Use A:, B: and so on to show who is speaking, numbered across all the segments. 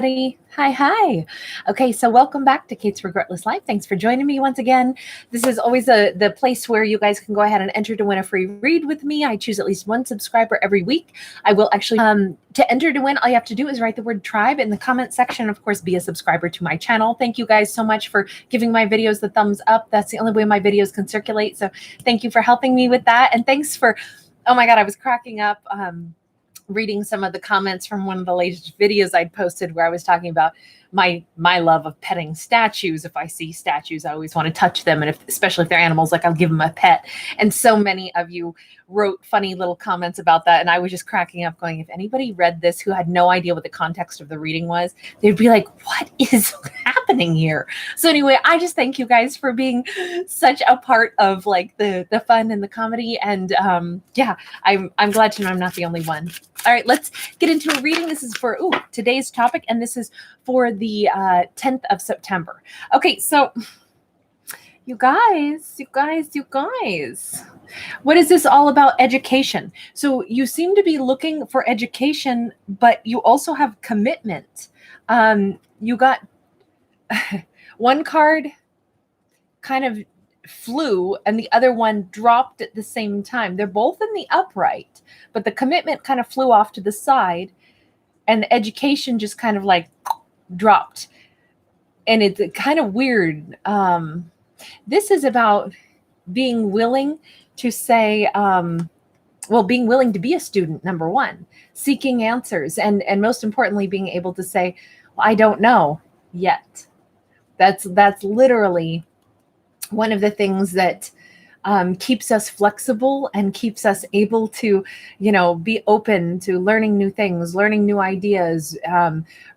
A: Hi. Okay, so welcome back to Kate's Regretless Life. Thanks for joining me once again. This is always the place where you guys can go ahead and enter to win a free read with me. I choose at least one subscriber every week. I will actually, to enter to win, all you have to do is write the word tribe in the comment section. Of course, be a subscriber to my channel. Thank you guys so much for giving my videos the thumbs up. That's the only way my videos can circulate. So thank you for helping me with that. And thanks for, oh my God, I was cracking up. Reading some of the comments from one of the latest videos I'd posted where I was talking about my love of petting statues. If I see statues, I always want to touch them. And especially if they're animals, like I'll give them a pet. And so many of you wrote funny little comments about that. And I was just cracking up going, if anybody read this who had no idea what the context of the reading was, they'd be like, what is happening here? So anyway, I just thank you guys for being such a part of like the fun and the comedy. And yeah, I'm glad to know I'm not the only one. All right, let's get into a reading. This is for today's topic, and this is for the 10th of September. Okay, so you guys, what is this all about? Education. So you seem to be looking for education, but you also have commitment. You got one card kind of flew and the other one dropped at the same time. They're both in the upright, but the commitment kind of flew off to the side and the education just kind of like dropped. And it's kind of weird. This is about being willing to say, being willing to be a student, number one, seeking answers, and most importantly, being able to say, well, I don't know yet. That's literally one of the things that keeps us flexible and keeps us able to, be open to learning new things, learning new ideas,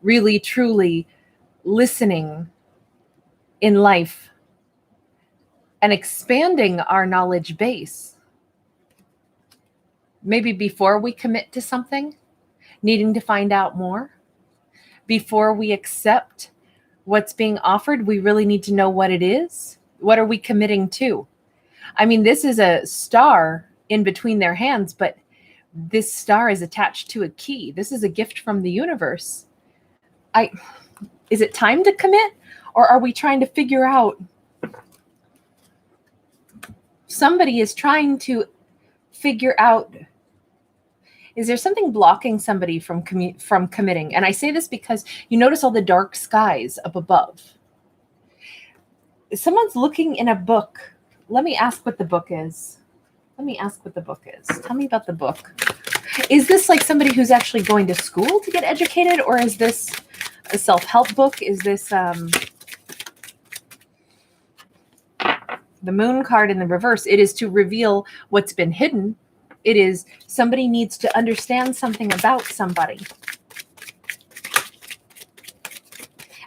A: really, truly listening in life and expanding our knowledge base. Maybe before we commit to something, needing to find out more. Before we accept what's being offered, we really need to know what it is. What are we committing to? I mean, this is a star in between their hands, but this star is attached to a key. This is a gift from the universe. Is it time to commit, or are we trying to figure out? Somebody is trying to figure out, is there something blocking somebody from committing? And I say this because you notice all the dark skies up above. Someone's looking in a book. Let me ask what the book is. Tell me about the book. Is this like somebody who's actually going to school to get educated, or is this a self-help book? Is this the moon card in the reverse? It is to reveal what's been hidden. It is somebody needs to understand something about somebody.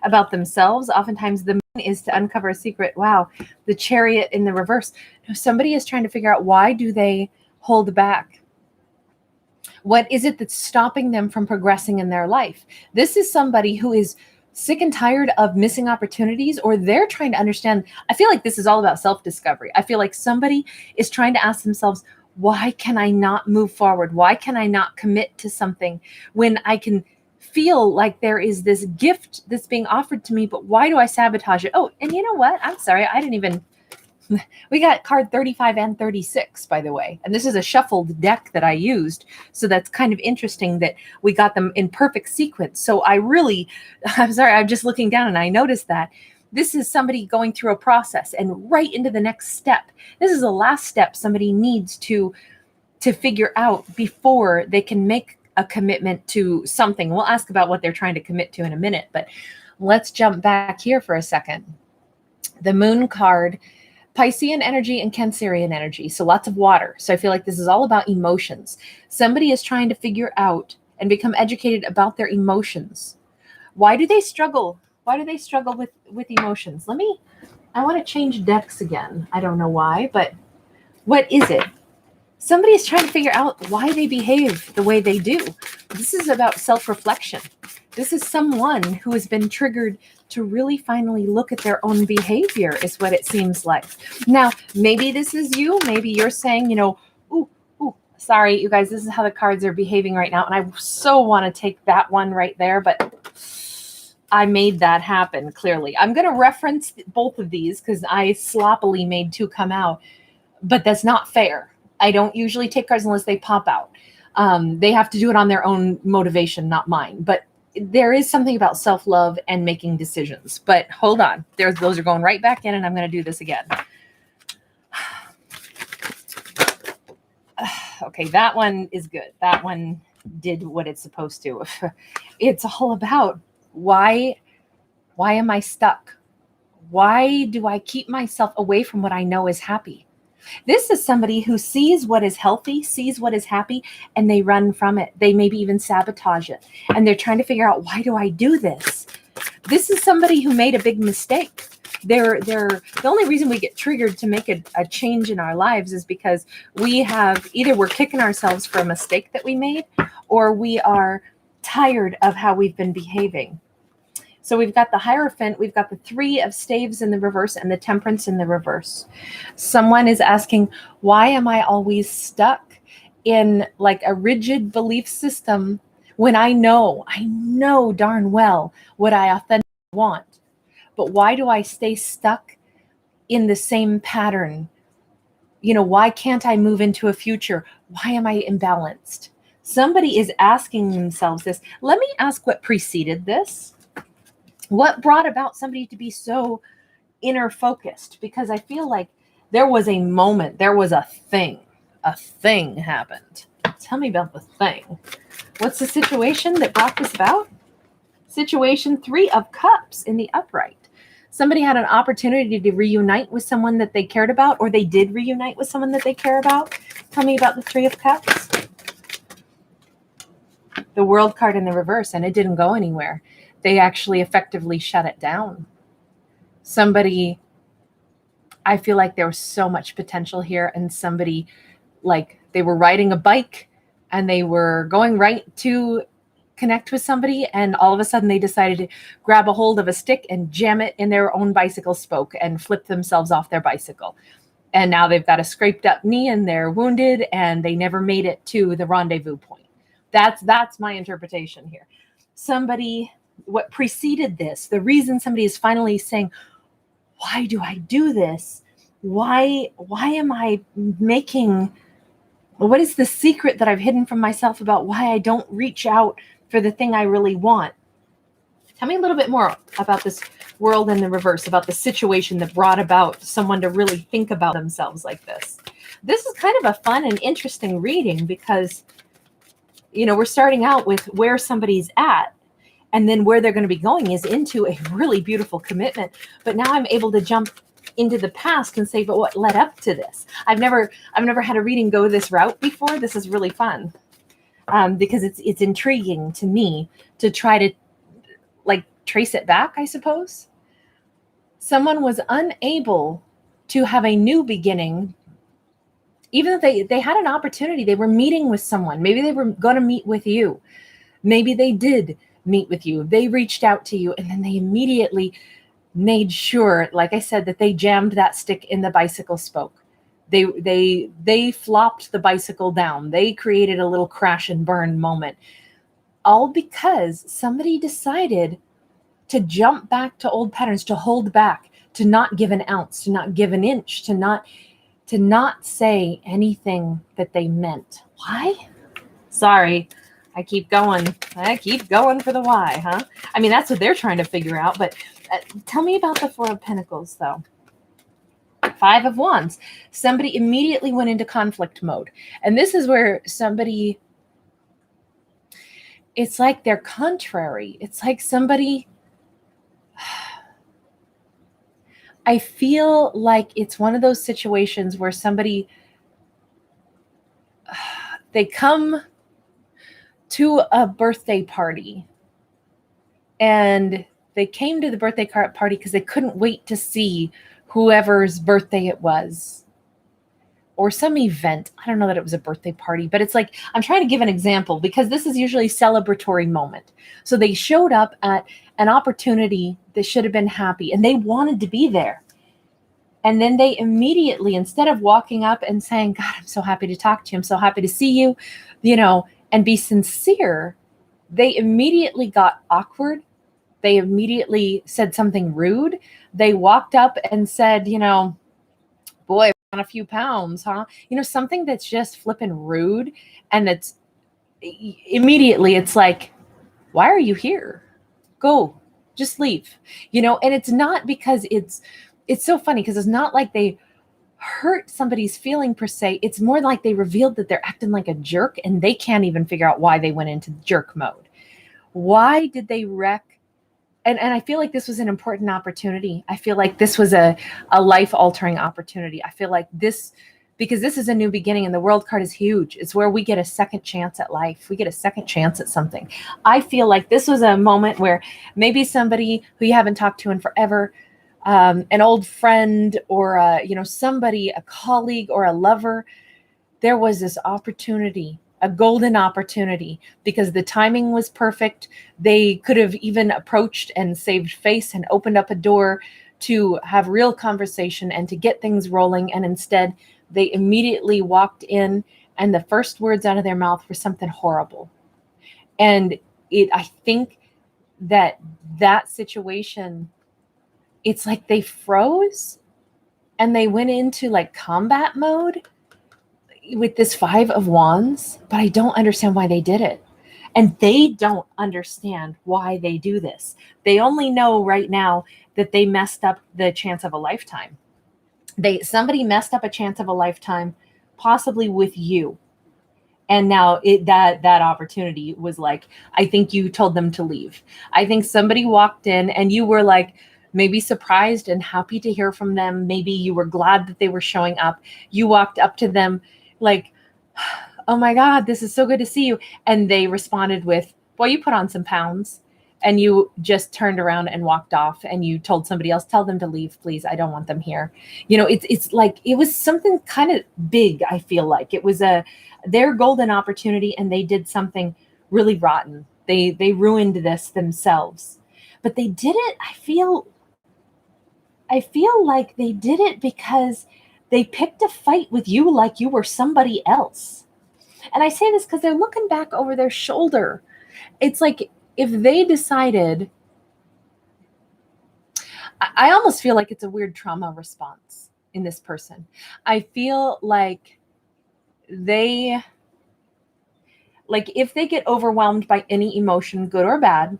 A: About themselves. Oftentimes the moon is to uncover a secret. Wow, the Chariot in the reverse. No, somebody is trying to figure out, why do they hold back? What is it that's stopping them from progressing in their life? This is somebody who is sick and tired of missing opportunities, or they're trying to understand. I feel like this is all about self-discovery. I feel like somebody is trying to ask themselves, why can I not move forward? Why can I not commit to something when I can feel like there is this gift that's being offered to me, but why do I sabotage it? Oh, and you know what? I'm sorry. We got card 35 and 36, by the way. And this is a shuffled deck that I used. So that's kind of interesting that we got them in perfect sequence. So I'm sorry, I'm just looking down and I noticed that this is somebody going through a process and right into the next step. This is the last step somebody needs to figure out before they can make a commitment to something. We'll ask about what they're trying to commit to in a minute, but let's jump back here for a second. The moon card, Piscean energy and Cancerian energy. So lots of water. So I feel like this is all about emotions. Somebody is trying to figure out and become educated about their emotions. Why do they struggle? Why do they struggle with emotions? I want to change decks again. I don't know why, but what is it? Somebody is trying to figure out why they behave the way they do. This is about self-reflection. This is someone who has been triggered to really finally look at their own behavior, is what it seems like. Now, maybe this is you. Maybe you're saying, sorry, you guys, this is how the cards are behaving right now. And I so want to take that one right there, but I made that happen, clearly. I'm going to reference both of these because I sloppily made two come out, but that's not fair. I don't usually take cards unless they pop out. They have to do it on their own motivation, not mine. But there is something about self-love and making decisions. But hold on. Those are going right back in, and I'm going to do this again. Okay, that one is good. That one did what it's supposed to. It's all about why am I stuck? Why do I keep myself away from what I know is happy? This is somebody who sees what is healthy, sees what is happy, and they run from it. They maybe even sabotage it. And they're trying to figure out, why do I do this? This is somebody who made a big mistake. The only reason we get triggered to make a change in our lives is because we're kicking ourselves for a mistake that we made, or we are tired of how we've been behaving. So we've got the Hierophant, we've got the Three of Staves in the reverse, and the Temperance in the reverse. Someone is asking, why am I always stuck in like a rigid belief system when I know darn well what I authentically want? But why do I stay stuck in the same pattern? Why can't I move into a future? Why am I imbalanced? Somebody is asking themselves this. Let me ask what preceded this. What brought about somebody to be so inner focused? Because I feel like there was a moment, there was a thing happened. Tell me about the thing. What's the situation that brought this about? Situation 3 of Cups in the upright. Somebody had an opportunity to reunite with someone that they cared about, or they did reunite with someone that they care about. Tell me about the 3 of Cups. The World card in the reverse, and it didn't go anywhere. They actually effectively shut it down. Somebody, I feel like there was so much potential here, and somebody, like, they were riding a bike and they were going right to connect with somebody, and all of a sudden they decided to grab a hold of a stick and jam it in their own bicycle spoke and flip themselves off their bicycle. And now they've got a scraped up knee and they're wounded, and they never made it to the rendezvous point. That's my interpretation here. Somebody, what preceded this, the reason somebody is finally saying, why do I do this? Why am I making, what is the secret that I've hidden from myself about why I don't reach out for the thing I really want? Tell me a little bit more about this World in the reverse, about the situation that brought about someone to really think about themselves like this. This is kind of a fun and interesting reading because, we're starting out with where somebody's at, and then where they're going to be going is into a really beautiful commitment. But now I'm able to jump into the past and say, but what led up to this? I've never had a reading go this route before. This is really fun. Because it's intriguing to me to try to trace it back, I suppose. Someone was unable to have a new beginning, even if they had an opportunity. They were meeting with someone. Maybe they were going to meet with you. Maybe they did meet with you. They reached out to you, and then they immediately made sure, like I said, that they jammed that stick in the bicycle spoke. They flopped the bicycle down. They created a little crash and burn moment, all because somebody decided to jump back to old patterns, to hold back, to not give an ounce, to not give an inch, to not say anything that they meant. Why? Sorry, I keep going for the why, huh? I mean, that's what they're trying to figure out. But tell me about the Four of Pentacles, though. 5 of Wands. Somebody immediately went into conflict mode. And this is where somebody, it's like they're contrary. It's like somebody, I feel like it's one of those situations where somebody, they come to a birthday party, and they came to the birthday party because they couldn't wait to see whoever's birthday it was, or some event. I don't know that it was a birthday party, but it's like, I'm trying to give an example because this is usually a celebratory moment. So they showed up at an opportunity that should have been happy, and they wanted to be there. And then they immediately, instead of walking up and saying, God, I'm so happy to talk to you, I'm so happy to see you, and be sincere, they immediately got awkward They immediately said something rude. They walked up and said, you know, boy, on a few pounds, huh? You know, something that's just flipping rude. And that's immediately, it's like, why are you here? Go, just leave, you know? And it's not because it's so funny because it's not like they hurt somebody's feeling per se. It's more like they revealed that they're acting like a jerk and they can't even figure out why they went into jerk mode. Why did they wreck? And I feel like this was an important opportunity. I feel like this was a life-altering opportunity. I feel like this, because this is a new beginning and the world card is huge. It's where we get a second chance at life. We get a second chance at something. I feel like this was a moment where maybe somebody who you haven't talked to in forever, an old friend or, you know, somebody, a colleague or a lover, there was this opportunity, a golden opportunity, because the timing was perfect. They could have even approached and saved face and opened up a door to have real conversation and to get things rolling. And instead, they immediately walked in and the first words out of their mouth were something horrible. And I think that situation, it's like they froze and they went into like combat mode with this 5 of Wands, but I don't understand why they did it. And they don't understand why they do this. They only know right now that they messed up the chance of a lifetime. Somebody messed up a chance of a lifetime, possibly with you. And now that opportunity was like, I think you told them to leave. I think somebody walked in and you were like, maybe surprised and happy to hear from them. Maybe you were glad that they were showing up. You walked up to them like, oh my God, this is so good to see you. And they responded with, well, you put on some pounds. And you just turned around and walked off and you told somebody else, tell them to leave, please. I don't want them here. You know, it's like, it was something kind of big. I feel like it was their golden opportunity and they did something really rotten. They ruined this themselves, but they did it. I feel like they did it because they picked a fight with you like you were somebody else. And I say this because they're looking back over their shoulder. It's like if they decided, I almost feel like it's a weird trauma response in this person. I feel like if they get overwhelmed by any emotion, good or bad,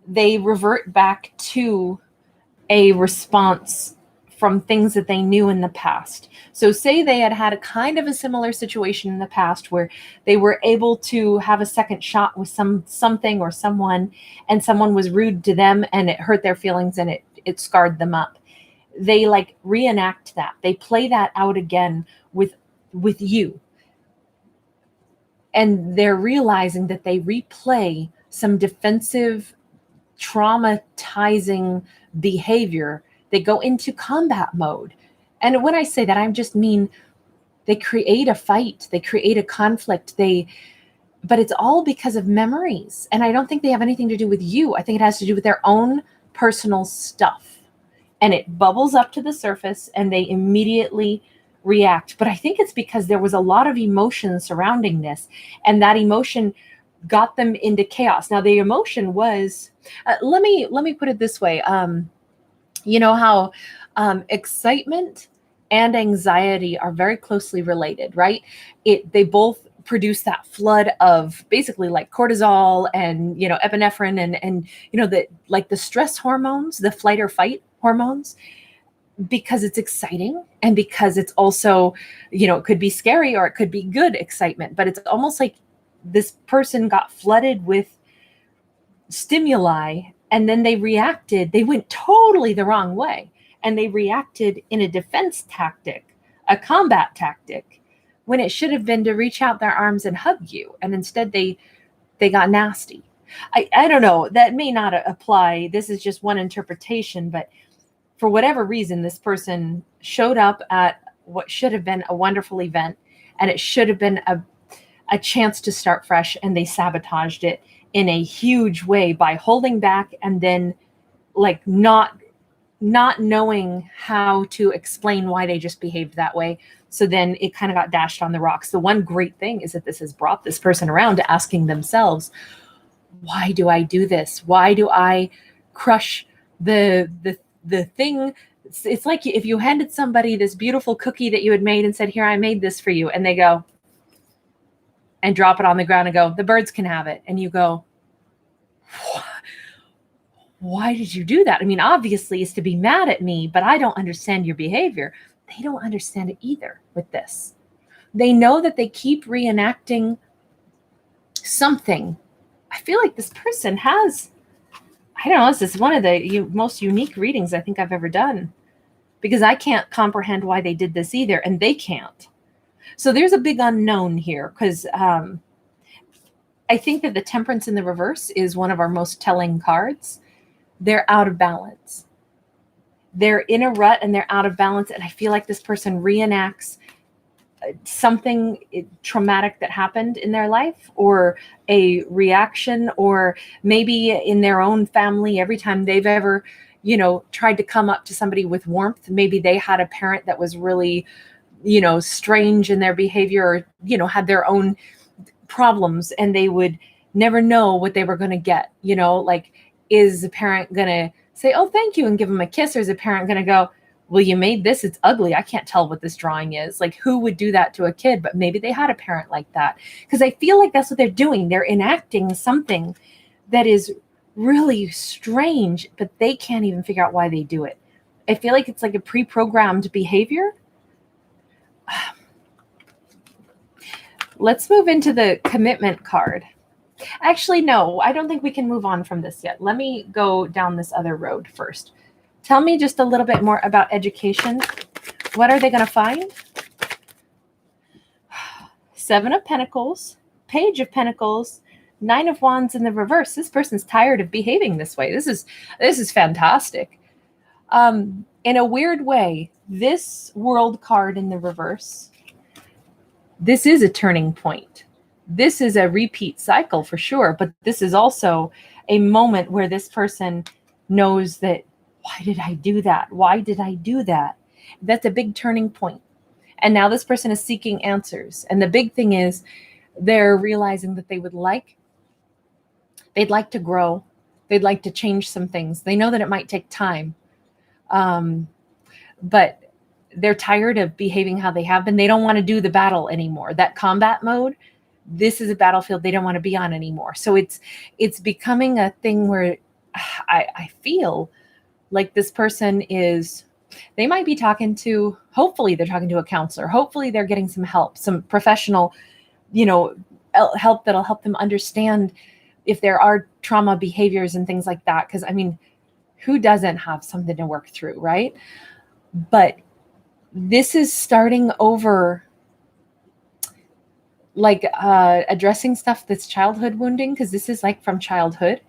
A: they revert back to a response from things that they knew in the past. So say they had a kind of a similar situation in the past where they were able to have a second shot with something or someone, and someone was rude to them and it hurt their feelings and it scarred them up. They like reenact that. They play that out again with you. And they're realizing that they replay some defensive, traumatizing behavior. They go into combat mode. And when I say that, I just mean they create a fight, they create a conflict, but it's all because of memories. And I don't think they have anything to do with you. I think it has to do with their own personal stuff. And it bubbles up to the surface and they immediately react. But I think it's because there was a lot of emotion surrounding this, and that emotion got them into chaos. Now the emotion was, let me put it this way. You know how excitement and anxiety are very closely related, right? They both produce that flood of basically like cortisol and, you know, epinephrine and you know, the stress hormones, the flight or fight hormones, because it's exciting and because it's also, you know, it could be scary or it could be good excitement, but it's almost like this person got flooded with stimuli and then they went totally the wrong way, and they reacted in a defense tactic, a combat tactic, when it should have been to reach out their arms and hug you. And instead they got nasty. I don't know, that may not apply. This is just one interpretation, but for whatever reason, this person showed up at what should have been a wonderful event, and it should have been a chance to start fresh, and they sabotaged it in a huge way by holding back and then like not knowing how to explain why they just behaved that way. So then it kind of got dashed on the rocks. The one great thing is that this has brought this person around to asking themselves, why do I do this? Why do I crush the thing? It's like if you handed somebody this beautiful cookie that you had made and said, here, I made this for you. And they go and drop it on the ground and go, the birds can have it. And you go, why did you do that? I mean, obviously it's to be mad at me, but I don't understand your behavior. They don't understand it either with this. They know that they keep reenacting something. I feel like this person has, I don't know, this is one of the most unique readings I think I've ever done, because I can't comprehend why they did this either, and they can't. So there's a big unknown here, because I think that the Temperance in the reverse is one of our most telling cards. They're out of balance. They're in a rut and they're out of balance. And I feel like this person reenacts something traumatic that happened in their life, or a reaction, or maybe in their own family, every time they've ever, tried to come up to somebody with warmth, maybe they had a parent that was really, strange in their behavior, or, had their own problems, and they would never know what they were going to get, like, is the parent going to say, oh, thank you, and give them a kiss? Or is the parent going to go, well, you made this, it's ugly, I can't tell what this drawing is? Like, who would do that to a kid? But maybe they had a parent like that. Because I feel like that's what they're doing. They're enacting something that is really strange, but they can't even figure out why they do it. I feel like it's like a pre-programmed behavior. Let's move into the commitment card. Actually, no, I don't think we can move on from this yet. Let me go down this other road first. Tell me just a little bit more about education. What are they going to find? Seven of Pentacles, Page of Pentacles, Nine of Wands in the reverse. This person's tired of behaving this way. This is fantastic. In a weird way, this World card in the reverse, this is a turning point. This is a repeat cycle for sure, but this is also a moment where this person knows that, why did I do that? Why did I do that? That's a big turning point. And now this person is seeking answers. And the big thing is they're realizing that they'd like to grow. They'd like to change some things. They know that it might take time. But they're tired of behaving how they have been. They don't want to do the battle anymore. That combat mode, this is a battlefield they don't want to be on anymore. So it's becoming a thing where I feel like this person is, they might be talking to, hopefully they're talking to a counselor. Hopefully they're getting some help, some professional, help that'll help them understand if there are trauma behaviors and things like that. Because I mean, who doesn't have something to work through, right? But this is starting over, like addressing stuff that's childhood wounding, because this is like from childhood,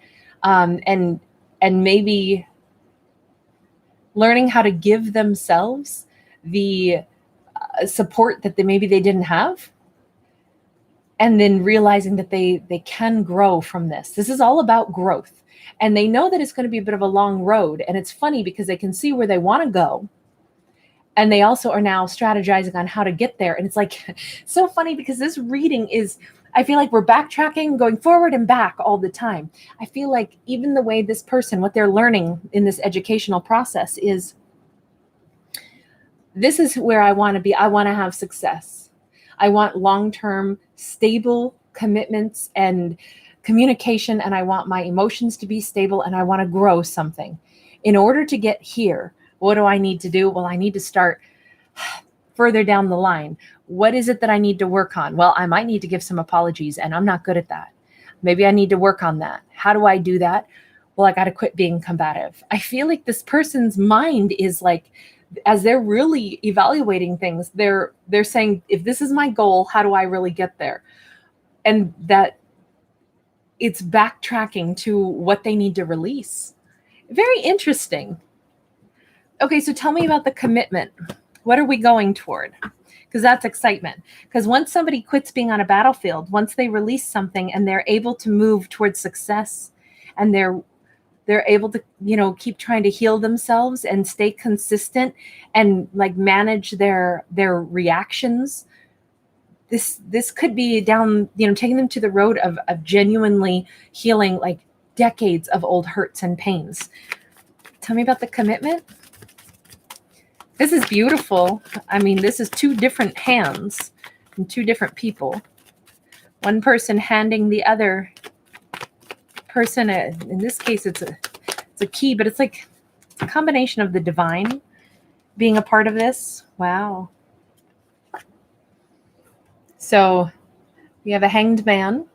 A: and maybe learning how to give themselves the support that maybe they didn't have, and then realizing that they can grow from this. This is all about growth, and they know that it's going to be a bit of a long road. And it's funny because they can see where they want to go, and they also are now strategizing on how to get there. And it's like so funny because this reading is, I feel like we're backtracking, going forward and back all the time. I feel like even the way this person, what they're learning in this educational process is, this is where I want to be. I want to have success. I want long-term, stable commitments and communication, and I want my emotions to be stable, and I want to grow something. In order to get here, what do I need to do? Well, I need to start further down the line. What is it that I need to work on? Well, I might need to give some apologies, and I'm not good at that. Maybe I need to work on that. How do I do that? Well, I got to quit being combative. I feel like this person's mind is like, as they're really evaluating things, they're saying, if this is my goal, how do I really get there? And that it's backtracking to what they need to release. Very interesting. Okay, so tell me about the commitment. What are we going toward? Because that's excitement. Because once somebody quits being on a battlefield, once they release something and they're able to move towards success, and they're able to, keep trying to heal themselves and stay consistent and like manage their reactions, this could be down, taking them to the road of genuinely healing like decades of old hurts and pains. Tell me about the commitment. This is beautiful. I mean, this is two different hands from two different people. One person handing the other person, in this case, it's a key, but it's like a combination of the divine being a part of this. Wow. So we have a hanged man.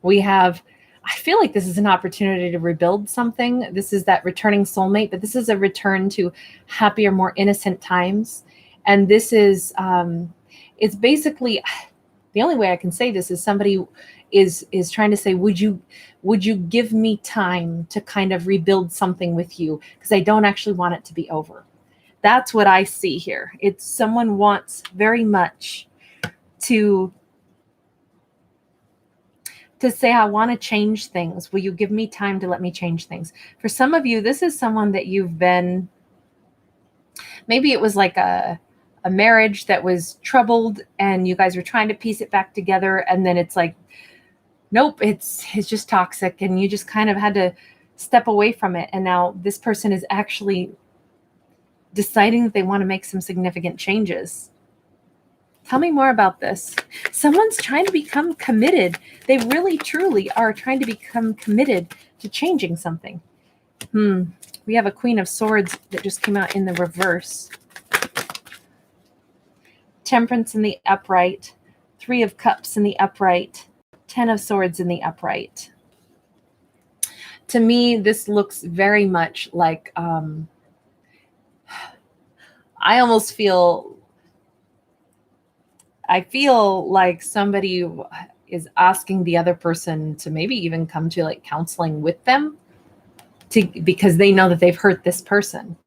A: I feel like this is an opportunity to rebuild something. This is that returning soulmate, but this is a return to happier, more innocent times. And this is, it's basically, the only way I can say this is somebody is trying to say, would you give me time to kind of rebuild something with you? Because I don't actually want it to be over. That's what I see here. It's someone wants very much to say, I want to change things. Will you give me time to let me change things? For some of you, this is someone that you've been, maybe it was like a marriage that was troubled and you guys were trying to piece it back together. And then it's like, nope, it's just toxic. And you just kind of had to step away from it. And now this person is actually deciding that they want to make some significant changes. Tell me more about this. Someone's trying to become committed. They really, truly are trying to become committed to changing something. We have a Queen of Swords that just came out in the reverse. Temperance in the upright. 3 of Cups in the upright. 10 of Swords in the upright. To me, this looks very much like, I feel like somebody is asking the other person to maybe even come to like counseling with them because they know that they've hurt this person.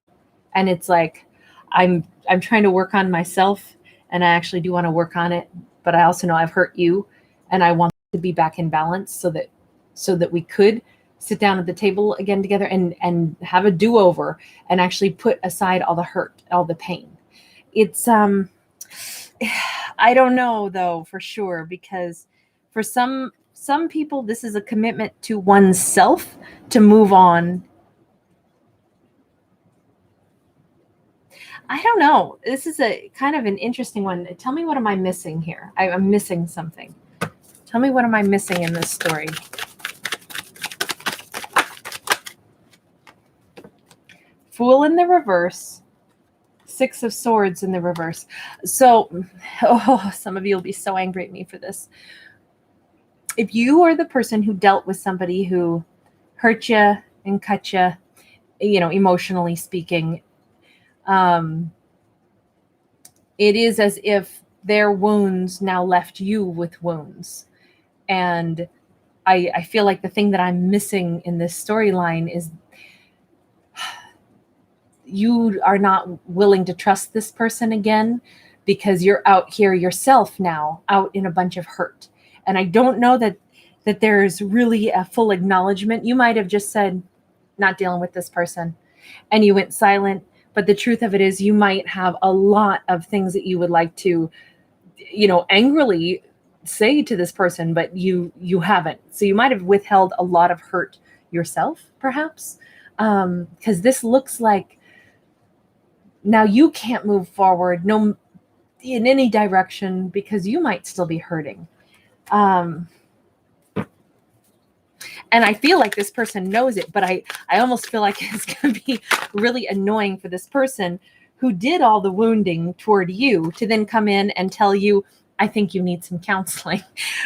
A: And it's like, I'm trying to work on myself and I actually do want to work on it, but I also know I've hurt you and I want to be back in balance so that we could sit down at the table again together and have a do-over and actually put aside all the hurt, all the pain. It's, I don't know though, for sure, because for some people, this is a commitment to oneself to move on. I don't know. This is a kind of an interesting one. Tell me, what am I missing here? I'm missing something. Tell me, what am I missing in this story? Fool in the reverse. 6 of Swords in the reverse. So, some of you will be so angry at me for this. If you are the person who dealt with somebody who hurt you and cut you, emotionally speaking, it is as if their wounds now left you with wounds. And I feel like the thing that I'm missing in this storyline is you are not willing to trust this person again because you're out here yourself now, out in a bunch of hurt. And I don't know that there's really a full acknowledgement. You might have just said, not dealing with this person, and you went silent. But the truth of it is you might have a lot of things that you would like to, angrily say to this person, but you haven't. So you might have withheld a lot of hurt yourself, perhaps, because this looks like now you can't move forward in any direction because you might still be hurting. And I feel like this person knows it, but I almost feel like it's going to be really annoying for this person who did all the wounding toward you to then come in and tell you, I think you need some counseling,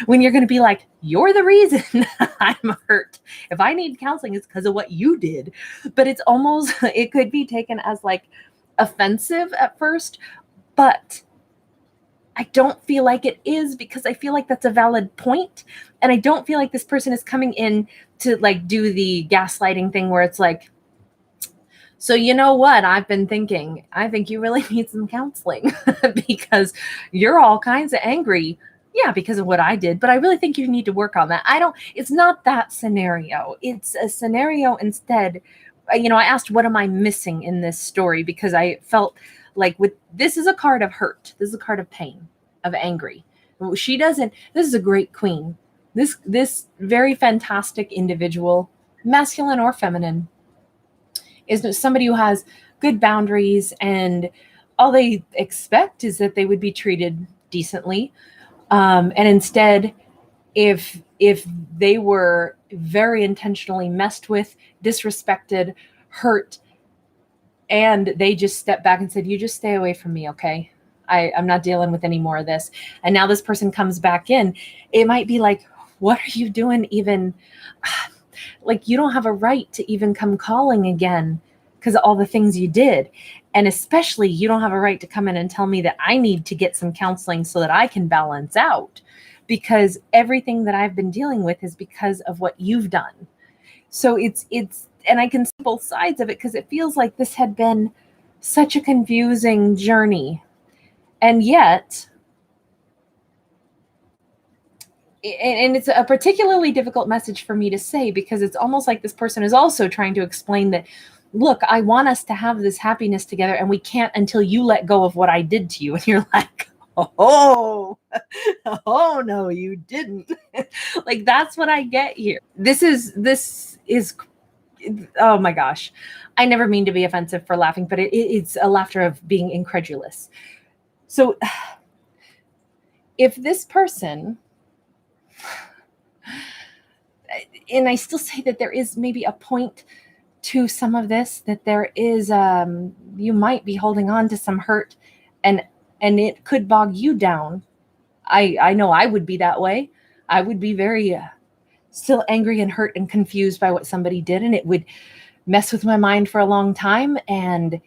A: when you're going to be like, you're the reason I'm hurt. If I need counseling, it's because of what you did. But it's almost, it could be taken as like offensive at first, but I don't feel like it is, because I feel like that's a valid point. And I don't feel like this person is coming in to like do the gaslighting thing where it's like, so you know what I've been thinking? I think you really need some counseling because you're all kinds of angry. Yeah, because of what I did. But I really think you need to work on that. It's not that scenario. It's a scenario instead. I asked, what am I missing in this story? Because I felt like this is a card of hurt. This is a card of pain, of angry. She doesn't. This is a great queen. This very fantastic individual, masculine or feminine, is somebody who has good boundaries, and all they expect is that they would be treated decently. And instead, if they were very intentionally messed with, disrespected, hurt, and they just stepped back and said, you just stay away from me, okay? I'm not dealing with any more of this. And now this person comes back in. It might be like, what are you doing even? Like, you don't have a right to even come calling again because of all the things you did. And especially, you don't have a right to come in and tell me that I need to get some counseling so that I can balance out, because everything that I've been dealing with is because of what you've done. So it's, and I can see both sides of it, because it feels like this had been such a confusing journey. And yet, and it's a particularly difficult message for me to say, because it's almost like this person is also trying to explain that, look, I want us to have this happiness together, and we can't until you let go of what I did to you. And you're like, oh no, you didn't. Like, that's what I get here. This is, oh my gosh. I never mean to be offensive for laughing, but it's a laughter of being incredulous. So if this person, and I still say that there is maybe a point to some of this, that there is, you might be holding on to some hurt, and it could bog you down. I know I would be that way. I would be very still angry and hurt and confused by what somebody did, and it would mess with my mind for a long time. And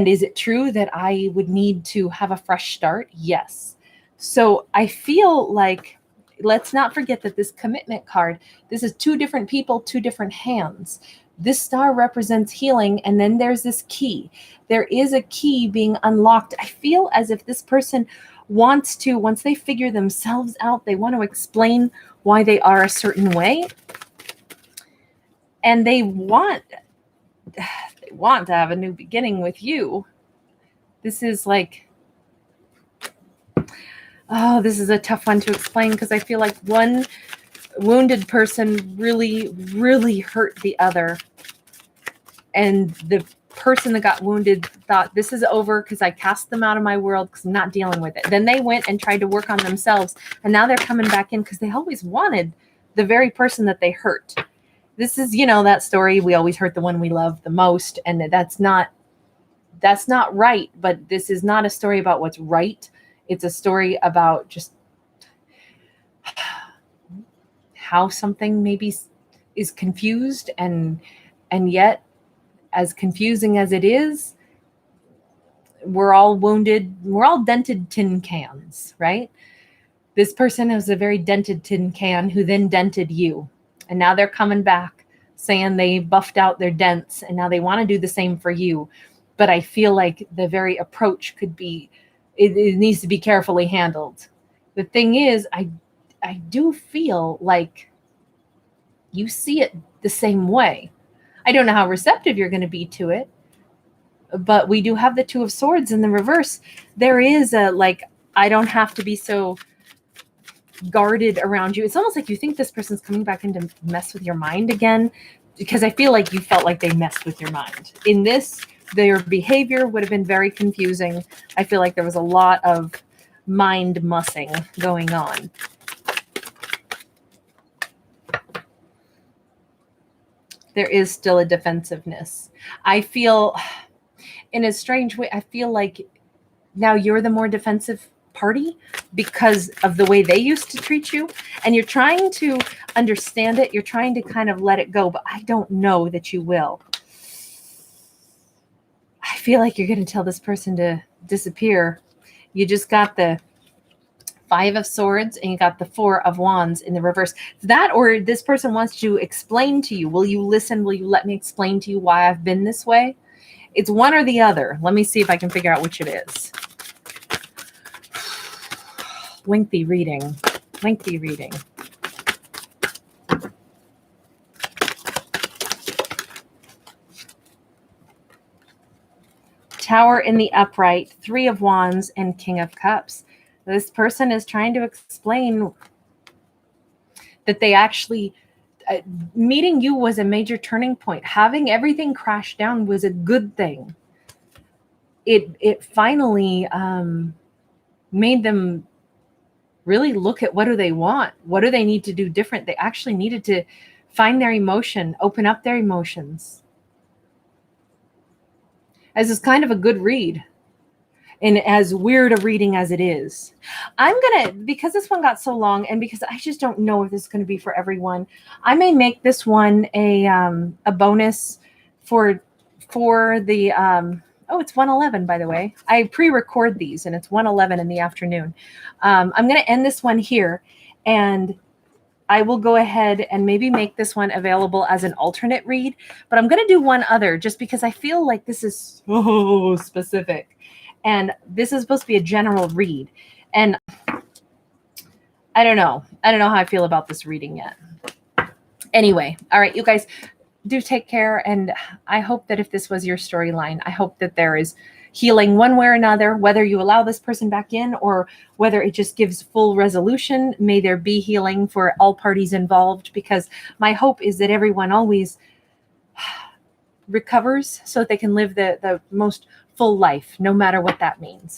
A: is it true that I would need to have a fresh start? Yes. So I feel like, let's not forget that this commitment card, this is two different people, two different hands. This star represents healing, and then there's this key. There is a key being unlocked. I feel as if this person wants to, once they figure themselves out, they want to explain why they are a certain way. And they want to have a new beginning with you. This is like, oh, this is a tough one to explain, because I feel like one wounded person really, really hurt the other. And the person that got wounded thought, this is over because I cast them out of my world because I'm not dealing with it. Then they went and tried to work on themselves, and now they're coming back in because they always wanted the very person that they hurt. This is, that story, we always hurt the one we love the most, and that's not right. But this is not a story about what's right. It's a story about just how something maybe is confused, and yet, as confusing as it is, we're all wounded. We're all dented tin cans, right? This person is a very dented tin can who then dented you. And now they're coming back saying they buffed out their dents, and now they want to do the same for you. But I feel like the very approach could be, it needs to be carefully handled. The thing is, I do feel like you see it the same way. I don't know how receptive you're going to be to it, but we do have the Two of Swords in the reverse. There is a, like, I don't have to be so guarded around you. It's almost like you think this person's coming back in to mess with your mind again, because I feel like you felt like they messed with your mind. In this, their behavior would have been very confusing. I feel like there was a lot of mind mussing going on. There is still a defensiveness. I feel, in a strange way, I feel like now you're the more defensive party because of the way they used to treat you, and you're trying to understand it. You're trying to kind of let it go, but I don't know that you will. I feel like you're going to tell this person to disappear. You just got the Five of Swords and you got the Four of Wands in the reverse. That, or this person wants to explain to you. Will you listen? Will you let me explain to you why I've been this way? It's one or the other. Let me see if I can figure out which it is. Lengthy reading. Lengthy reading. Tower in the upright, Three of Wands, and King of Cups. This person is trying to explain that they actually, meeting you was a major turning point. Having everything crash down was a good thing. It finally made them really look at what do they want? What do they need to do different? They actually needed to find their emotion, open up their emotions. As is kind of a good read. And as weird a reading as it is, I'm gonna, because this one got so long and because I just don't know if this is going to be for everyone, I may make this one a bonus for the oh, it's 1:11, by the way. I pre-record these and it's 1:11 in the afternoon. I'm going to end this one here, and I will go ahead and maybe make this one available as an alternate read, but I'm going to do one other just because I feel like this is so specific. And this is supposed to be a general read. And I don't know. I don't know how I feel about this reading yet. Anyway, all right, you guys do take care. And I hope that if this was your storyline, I hope that there is healing one way or another, whether you allow this person back in or whether it just gives full resolution. May there be healing for all parties involved, because my hope is that everyone always recovers so that they can live the most full life, no matter what that means.